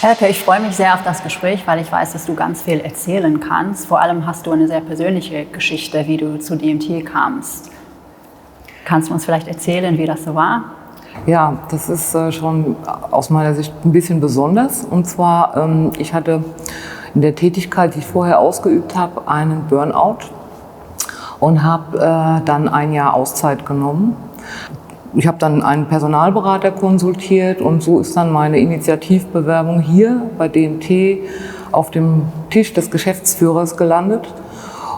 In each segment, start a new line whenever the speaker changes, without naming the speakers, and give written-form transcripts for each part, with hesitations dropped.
Elke, ich freue mich sehr auf das Gespräch, weil ich weiß, dass du ganz viel erzählen kannst. Vor allem hast du eine sehr persönliche Geschichte, wie du zu DMT kamst. Kannst du uns vielleicht erzählen, wie das so war?
Ja, das ist schon aus meiner Sicht ein bisschen besonders. Und zwar, ich hatte in der Tätigkeit, die ich vorher ausgeübt habe, einen Burnout und habe dann ein Jahr Auszeit genommen. Ich habe dann einen Personalberater konsultiert und so ist dann meine Initiativbewerbung hier bei DMT auf dem Tisch des Geschäftsführers gelandet.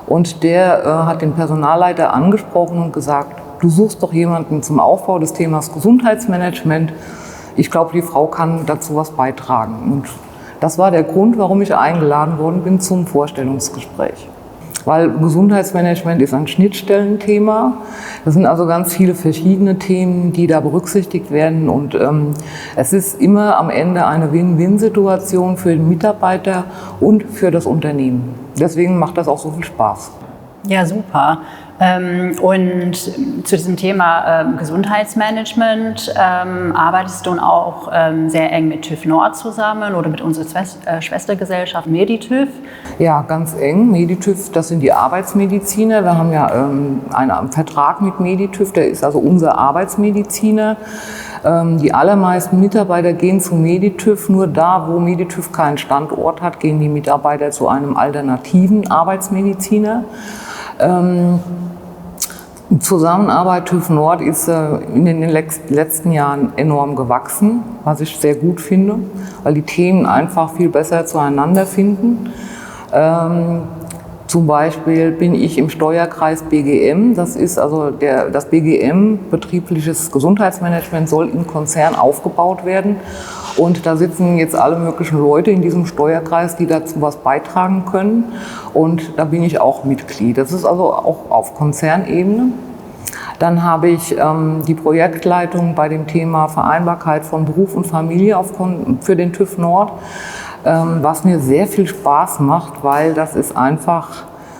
Und der hat den Personalleiter angesprochen und gesagt, du suchst doch jemanden zum Aufbau des Themas Gesundheitsmanagement. Ich glaube, die Frau kann dazu was beitragen. Und das war der Grund, warum ich eingeladen worden bin zum Vorstellungsgespräch. Weil Gesundheitsmanagement ist ein Schnittstellenthema. Das sind also ganz viele verschiedene Themen, die da berücksichtigt werden. Und es ist immer am Ende eine Win-Win-Situation für den Mitarbeiter und für das Unternehmen. Deswegen macht das auch so viel Spaß.
Ja, super. Und zu diesem Thema Gesundheitsmanagement arbeitest du auch sehr eng mit TÜV Nord zusammen oder mit unserer Schwestergesellschaft Meditüv?
Ja, ganz eng. Meditüv, das sind die Arbeitsmediziner. Wir haben ja einen Vertrag mit Meditüv, der ist also unser Arbeitsmediziner. Die allermeisten Mitarbeiter gehen zu Meditüv. Nur da, wo Meditüv keinen Standort hat, gehen die Mitarbeiter zu einem alternativen Arbeitsmediziner. Die Zusammenarbeit TÜV Nord ist in den letzten Jahren enorm gewachsen, was ich sehr gut finde, weil die Themen einfach viel besser zueinander finden. Zum Beispiel bin ich im Steuerkreis BGM, das ist also das BGM, betriebliches Gesundheitsmanagement, soll im Konzern aufgebaut werden. Und da sitzen jetzt alle möglichen Leute in diesem Steuerkreis, die dazu was beitragen können. Und da bin ich auch Mitglied. Das ist also auch auf Konzernebene. Dann habe ich die Projektleitung bei dem Thema Vereinbarkeit von Beruf und Familie für den TÜV Nord, was mir sehr viel Spaß macht, weil das ist einfach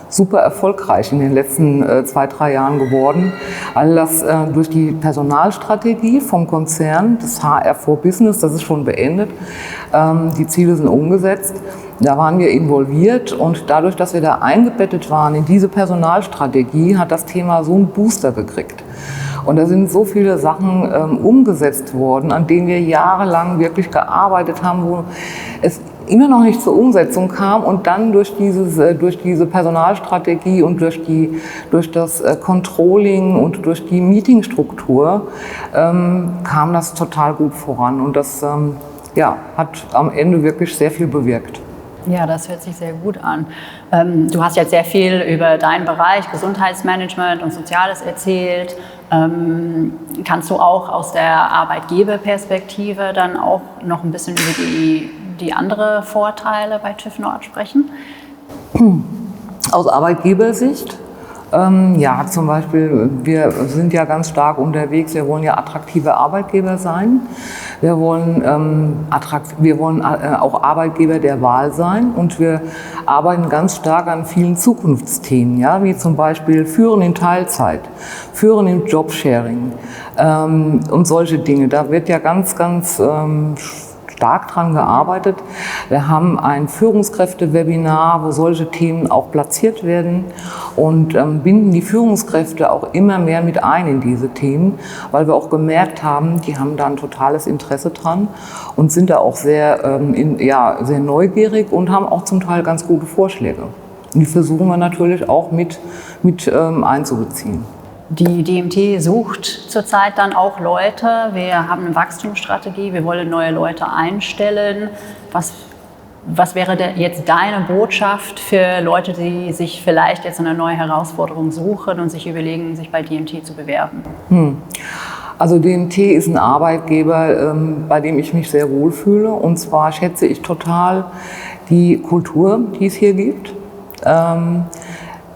super erfolgreich in den letzten 2-3 Jahren geworden. All das durch die Personalstrategie vom Konzern, das HR for Business, das ist schon beendet. Die Ziele sind umgesetzt. Da waren wir involviert und dadurch, dass wir da eingebettet waren in diese Personalstrategie, hat das Thema so einen Booster gekriegt. Und da sind so viele Sachen umgesetzt worden, an denen wir jahrelang wirklich gearbeitet haben, wo es immer noch nicht zur Umsetzung kam und dann durch diese Personalstrategie und durch das Controlling und durch die Meetingstruktur kam das total gut voran und das hat am Ende wirklich sehr viel bewirkt.
Ja, das hört sich sehr gut an. Du hast jetzt sehr viel über deinen Bereich Gesundheitsmanagement und Soziales erzählt. Kannst du auch aus der Arbeitgeberperspektive dann auch noch ein bisschen über die anderen Vorteile bei TÜV Nord sprechen?
Aus Arbeitgebersicht? Ja, zum Beispiel, wir sind ja ganz stark unterwegs, wir wollen ja attraktive Arbeitgeber sein. Wir wollen auch Arbeitgeber der Wahl sein und wir arbeiten ganz stark an vielen Zukunftsthemen, ja, wie zum Beispiel Führen in Teilzeit, Führen im Jobsharing und solche Dinge. Da wird ja ganz stark dran gearbeitet. Wir haben ein Führungskräfte-Webinar, wo solche Themen auch platziert werden und binden die Führungskräfte auch immer mehr mit ein in diese Themen, weil wir auch gemerkt haben, die haben da ein totales Interesse dran und sind da auch sehr neugierig und haben auch zum Teil ganz gute Vorschläge. Und die versuchen wir natürlich auch mit einzubeziehen.
Die DMT sucht zurzeit dann auch Leute. Wir haben eine Wachstumsstrategie, wir wollen neue Leute einstellen. Was wäre jetzt deine Botschaft für Leute, die sich vielleicht jetzt eine neue Herausforderung suchen und sich überlegen, sich bei DMT zu bewerben?
Also DMT ist ein Arbeitgeber, bei dem ich mich sehr wohlfühle. Und zwar schätze ich total die Kultur, die es hier gibt.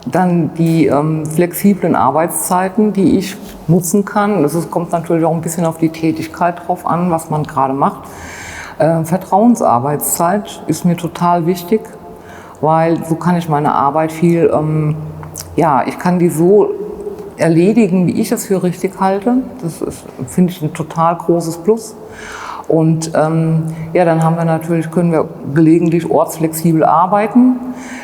Dann die flexiblen Arbeitszeiten, die ich nutzen kann. Kommt natürlich auch ein bisschen auf die Tätigkeit drauf an, was man gerade macht. Vertrauensarbeitszeit ist mir total wichtig. weil so kann ich meine Arbeit viel, ich kann die so erledigen, wie ich es für richtig halte. Das ist, finde ich, ein total großes Plus. Und dann haben wir natürlich, können wir gelegentlich ortsflexibel arbeiten.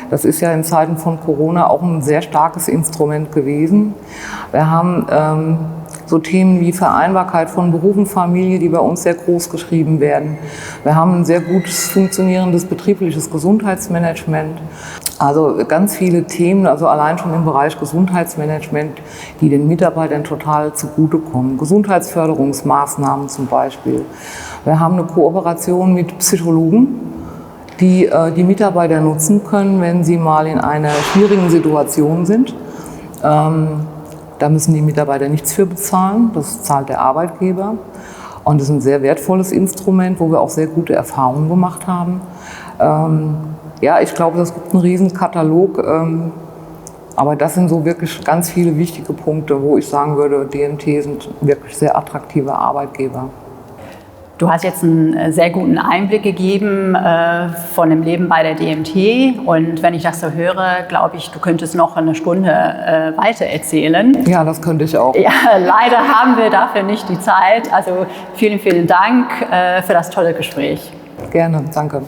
Das ist ja in Zeiten von Corona auch ein sehr starkes Instrument gewesen. Wir haben so Themen wie Vereinbarkeit von Beruf und Familie, die bei uns sehr groß geschrieben werden. Wir haben ein sehr gutes funktionierendes betriebliches Gesundheitsmanagement. Also ganz viele Themen, also allein schon im Bereich Gesundheitsmanagement, die den Mitarbeitern total zugutekommen. Gesundheitsförderungsmaßnahmen zum Beispiel. Wir haben eine Kooperation mit Psychologen, die die Mitarbeiter nutzen können, wenn sie mal in einer schwierigen Situation sind. Da müssen die Mitarbeiter nichts für bezahlen, das zahlt der Arbeitgeber. Und das ist ein sehr wertvolles Instrument, wo wir auch sehr gute Erfahrungen gemacht haben. Ich glaube, es gibt einen riesen Katalog, aber das sind so wirklich ganz viele wichtige Punkte, wo ich sagen würde, DMT sind wirklich sehr attraktive Arbeitgeber.
Du hast jetzt einen sehr guten Einblick gegeben von dem Leben bei der DMT. Und wenn ich das so höre, glaube ich, du könntest noch eine Stunde weiter erzählen.
Ja, das könnte ich auch.
Ja, leider haben wir dafür nicht die Zeit. Also vielen, vielen Dank für das tolle Gespräch.
Gerne, danke.